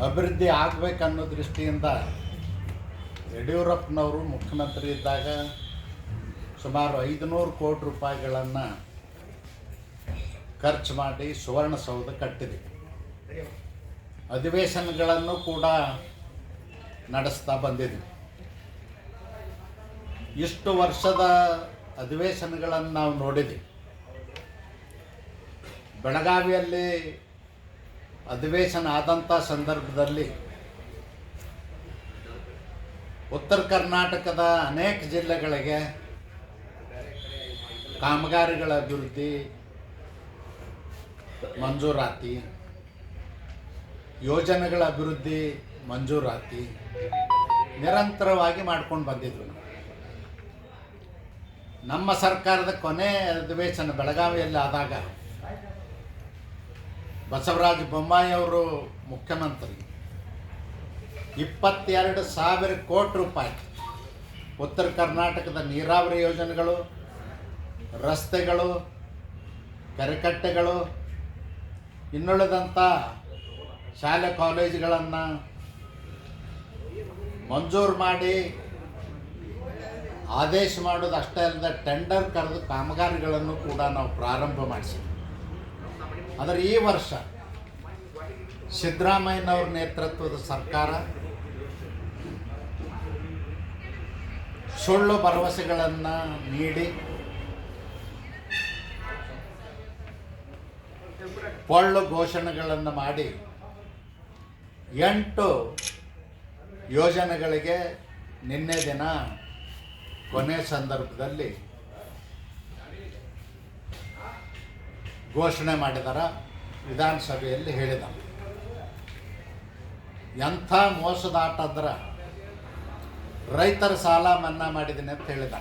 ಅಭಿವೃದ್ಧಿ ಆಗಬೇಕನ್ನೋ ದೃಷ್ಟಿಯಿಂದ ಯಡಿಯೂರಪ್ಪನವರು ಮುಖ್ಯಮಂತ್ರಿ ಇದ್ದಾಗ ಸುಮಾರು 500 ಕೋಟಿ ರೂಪಾಯಿಗಳನ್ನು ಖರ್ಚು ಮಾಡಿ ಸುವರ್ಣಸೌಧ ಕಟ್ಟಿದೆ. ಅಧಿವೇಶನಗಳನ್ನು ಕೂಡ ನಡೆಸ್ತಾ ಬಂದಿದ್ವಿ. ಇಷ್ಟು ವರ್ಷದ ಅಧಿವೇಶನಗಳನ್ನು ನಾವು ನೋಡಿದ್ವಿ. ಬೆಳಗಾವಿಯಲ್ಲಿ ಅಧಿವೇಶನ ಆದಂಥ ಸಂದರ್ಭದಲ್ಲಿ ಉತ್ತರ ಕರ್ನಾಟಕದ ಅನೇಕ ಜಿಲ್ಲೆಗಳಿಗೆ ಕಾಮಗಾರಿಗಳ ಅಭಿವೃದ್ಧಿ ಮಂಜೂರಾತಿ, ಯೋಜನೆಗಳ ಅಭಿವೃದ್ಧಿ ಮಂಜೂರಾತಿ ನಿರಂತರವಾಗಿ ಮಾಡ್ಕೊಂಡು ಬಂದಿದ್ವಿ. ನಮ್ಮ ಸರ್ಕಾರದ ಕೊನೆ ಅಧಿವೇಶನ ಬೆಳಗಾವಿಯಲ್ಲಿ ಆದಾಗ ಬಸವರಾಜ ಬೊಮ್ಮಾಯಿ ಅವರು ಮುಖ್ಯಮಂತ್ರಿ 22,000 ಕೋಟಿ ರೂಪಾಯಿ ಉತ್ತರ ಕರ್ನಾಟಕದ ನೀರಾವರಿ ಯೋಜನೆಗಳು, ರಸ್ತೆಗಳು, ಕೆರೆಕಟ್ಟೆಗಳು, ಇನ್ನುಳಿದಂಥ ಶಾಲೆ ಕಾಲೇಜುಗಳನ್ನು ಮಂಜೂರು ಮಾಡಿ ಆದೇಶ ಮಾಡೋದು ಅಷ್ಟೇ ಅಲ್ಲದೆ ಟೆಂಡರ್ ಕರೆದು ಕಾಮಗಾರಿಗಳನ್ನು ಕೂಡ ನಾವು ಪ್ರಾರಂಭ ಮಾಡಿಸಿದ್ವಿ. ಆದರೆ ಈ ವರ್ಷ ಸಿದ್ದರಾಮಯ್ಯನವ್ರ ನೇತೃತ್ವದ ಸರ್ಕಾರ ಸುಳ್ಳು ಭರವಸೆಗಳನ್ನು ನೀಡಿ ಪೊಳ್ಳು ಘೋಷಣೆಗಳನ್ನು ಮಾಡಿ 8 ಯೋಜನೆಗಳಿಗೆ ನಿನ್ನೆ ದಿನ ಕೊನೆ ಸಂದರ್ಭದಲ್ಲಿ ಘೋಷಣೆ ಮಾಡಿದಾರ. ವಿಧಾನಸಭೆಯಲ್ಲಿ ಹೇಳಿದ ಎಂಥ ಮೋಸದ ಆಟ ಅಂದ್ರೆ ರೈತರ ಸಾಲ ಮನ್ನಾ ಮಾಡಿದ್ದೀನಿ ಅಂತ ಹೇಳಿದ.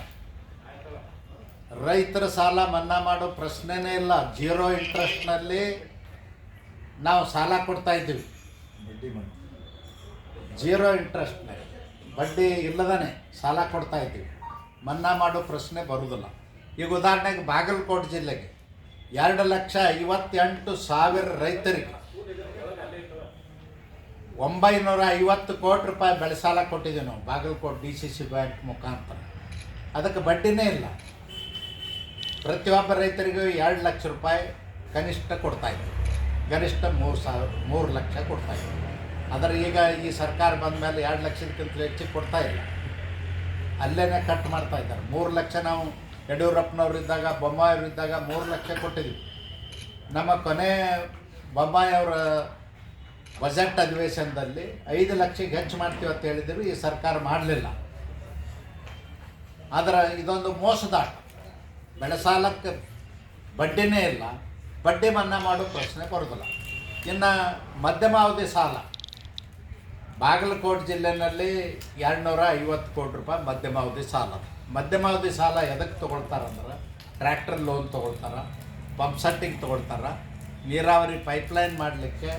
ರೈತರ ಸಾಲ ಮನ್ನಾ ಮಾಡೋ ಪ್ರಶ್ನೆನೇ ಇಲ್ಲ. 0 ಇಂಟ್ರೆಸ್ಟ್ನಲ್ಲಿ ನಾವು ಸಾಲ ಕೊಡ್ತಾ ಇದ್ದೀವಿ. 0 ಇಂಟ್ರೆಸ್ಟ್ನಲ್ಲಿ ಬಡ್ಡಿ ಇಲ್ಲದೇ ಸಾಲ ಕೊಡ್ತಾ ಇದ್ದೀವಿ. ಮನ್ನಾ ಮಾಡೋ ಪ್ರಶ್ನೆ ಬರುವುದಿಲ್ಲ. ಈಗ ಉದಾಹರಣೆಗೆ ಬಾಗಲಕೋಟೆ ಜಿಲ್ಲೆಗೆ 2,58,000 ರೈತರಿಗೆ 950 ಕೋಟಿ ರೂಪಾಯಿ ಬೆಳೆ ಸಾಲ ಕೊಟ್ಟಿದ್ದೀವಿ ನಾವು ಬಾಗಲಕೋಟೆ DCC ಬ್ಯಾಂಕ್ ಮುಖಾಂತರ. ಅದಕ್ಕೆ ಬಡ್ಡಿನೇ ಇಲ್ಲ. ಪ್ರತಿಯೊಬ್ಬ ರೈತರಿಗೂ 2 ಲಕ್ಷ ರೂಪಾಯಿ ಕನಿಷ್ಠ ಕೊಡ್ತಾಯಿದ್ವಿ, ಗರಿಷ್ಠ 3 ಲಕ್ಷ ಕೊಡ್ತಾಯಿದ್ವಿ. ಆದರೆ ಈಗ ಈ ಸರ್ಕಾರ ಬಂದ ಮೇಲೆ 2 ಲಕ್ಷಕ್ಕಿಂತ ಹೆಚ್ಚಿಗೆ ಕೊಡ್ತಾಯಿಲ್ಲ, ಅಲ್ಲೇ ಕಟ್ ಮಾಡ್ತಾಯಿದ್ದಾರೆ. 3 ಲಕ್ಷ ನಾವು ಯಡಿಯೂರಪ್ಪನವ್ರು ಇದ್ದಾಗ, ಬೊಮ್ಮಾಯಿಯವರು ಇದ್ದಾಗ 3 ಲಕ್ಷ ಕೊಟ್ಟಿದ್ವಿ. ನಮ್ಮ ಕೊನೆ ಬೊಮ್ಮಾಯಿಯವರ ಬಜೆಟ್ ಅಧಿವೇಶನದಲ್ಲಿ 5 ಲಕ್ಷಕ್ಕೆ ಹೆಚ್ಚು ಮಾಡ್ತೀವಿ ಅಂತ ಹೇಳಿದ್ರು. ಈ ಸರ್ಕಾರ ಮಾಡಲಿಲ್ಲ. ಆದರೆ ಇದೊಂದು ಮೋಸದಾಟ. ಬೆಳೆ ಸಾಲಕ್ಕೆ ಬಡ್ಡಿನೇ ಇಲ್ಲ, ಬಡ್ಡಿ ಮನ್ನಾ ಮಾಡೋ ಪ್ರಶ್ನೆ ಬರೋದಿಲ್ಲ. ಇನ್ನು ಮಧ್ಯಮಾವಧಿ ಸಾಲ ಬಾಗಲಕೋಟೆ ಜಿಲ್ಲೆಯಲ್ಲಿ 250 ಕೋಟಿ ರೂಪಾಯಿ ಮಧ್ಯಮಾವಧಿ ಸಾಲ. ಮಧ್ಯಮಾವಧಿ ಸಾಲ ಎದಕ್ಕೆ ತೊಗೊಳ್ತಾರಂದ್ರೆ ಟ್ರ್ಯಾಕ್ಟರ್ ಲೋನ್ ತೊಗೊಳ್ತಾರೆ, ಪಂಪ್ ಸೆಟ್ಟಿಂಗ್ ತೊಗೊಳ್ತಾರೆ, ನೀರಾವರಿ ಪೈಪ್ಲೈನ್ ಮಾಡಲಿಕ್ಕೆ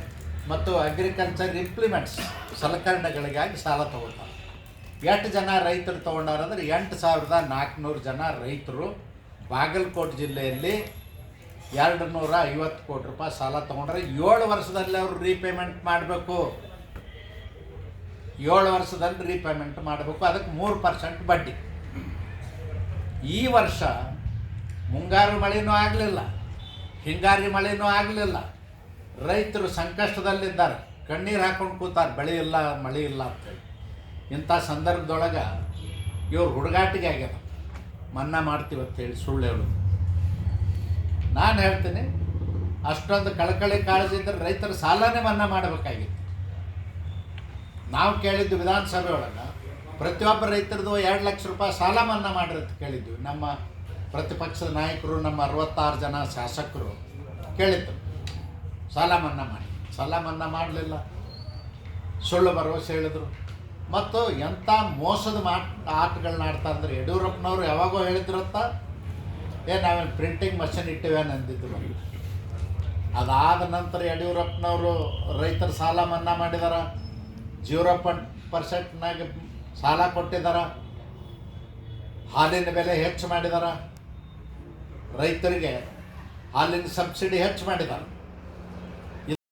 ಮತ್ತು ಅಗ್ರಿಕಲ್ಚರ್ ಇಂಪ್ಲಿಮೆಂಟ್ಸ್ ಸಲಕರಣೆಗಳಿಗಾಗಿ ಸಾಲ ತೊಗೊಳ್ತಾರೆ. ಎಷ್ಟು ಜನ ರೈತರು ತೊಗೊಂಡಾರಂದ್ರೆ 8,400 ಜನ ರೈತರು ಬಾಗಲಕೋಟೆ ಜಿಲ್ಲೆಯಲ್ಲಿ 250 ಕೋಟಿ ರೂಪಾಯಿ ಸಾಲ ತೊಗೊಂಡ್ರೆ 7 ವರ್ಷದಲ್ಲಿ ಅವರು ರೀಪೇಮೆಂಟ್ ಮಾಡಬೇಕು. 7 ವರ್ಷದಲ್ಲಿ ರೀಪೇಮೆಂಟ್ ಮಾಡಬೇಕು. ಅದಕ್ಕೆ 3% ಬಡ್ಡಿ. ಈ ವರ್ಷ ಮುಂಗಾರು ಮಳೆಯೂ ಆಗಲಿಲ್ಲ, ಹಿಂಗಾರಿ ಮಳೆಯೂ ಆಗಲಿಲ್ಲ. ರೈತರು ಸಂಕಷ್ಟದಲ್ಲಿದ್ದಾರೆ, ಕಣ್ಣೀರು ಹಾಕ್ಕೊಂಡು ಕೂತಾರೆ, ಬೆಳೆ ಇಲ್ಲ ಮಳೆ ಇಲ್ಲ ಅಂತೇಳಿ. ಇಂಥ ಸಂದರ್ಭದೊಳಗೆ ಇವ್ರು ಹುಡುಗಾಟಿಗೆ ಆಗ್ಯದ ಮನ್ನಾ ಮಾಡ್ತೀವಿ ಅಂತೇಳಿ ಸುಳ್ಳು ಹೇಳೋದು. ನಾನು ಹೇಳ್ತೀನಿ, ಅಷ್ಟೊಂದು ಕಳಕಳಿ ಕಾಳಜಿ ಇದ್ದರೆ ರೈತರ ಸಾಲನೇ ಮನ್ನಾ ಮಾಡಬೇಕಾಗಿತ್ತು. ನಾವು ಕೇಳಿದ್ದು ವಿಧಾನಸಭೆ ಒಳಗೆ ಪ್ರತಿಯೊಬ್ಬ ರೈತರದು 2 ಲಕ್ಷ ರೂಪಾಯಿ ಸಾಲ ಮನ್ನಾ ಮಾಡಿರಿ ಅಂತ ಕೇಳಿದ್ವಿ. ನಮ್ಮ ಪ್ರತಿಪಕ್ಷದ ನಾಯಕರು, ನಮ್ಮ 66 ಜನ ಶಾಸಕರು ಕೇಳಿದ್ದು ಸಾಲ ಮನ್ನಾ ಮಾಡಿ. ಸಾಲ ಮನ್ನಾ ಮಾಡಲಿಲ್ಲ, ಸುಳ್ಳು ಭರವಸೆ ಹೇಳಿದರು. ಮತ್ತು ಎಂಥ ಮೋಸದ ಆಟಗಳನ್ನ ಆಡ್ತಾ ಅಂದ್ರೆ ಯಡಿಯೂರಪ್ಪನವರು ಯಾವಾಗೋ ಹೇಳಿದ್ರಂತ, ನಾವೇನು ಪ್ರಿಂಟಿಂಗ್ ಮಷಿನ್ ಇಟ್ಟಿವೇನು ಅಂದಿದ್ದು. ಅದಾದ ನಂತರ ಯಡಿಯೂರಪ್ಪನವರು ರೈತರ ಸಾಲ ಮನ್ನಾ ಮಾಡಿದಾರ, 0% ಸಾಲ ಕೊಟ್ಟಿದ್ದಾರ, ಹಾಲಿನ ಬೆಲೆ ಹೆಚ್ಚು ಮಾಡಿದಾರ, ರೈತರಿಗೆ ಹಾಲಿನ ಸಬ್ಸಿಡಿ ಹೆಚ್ಚು ಮಾಡಿದ್ದಾರೆ.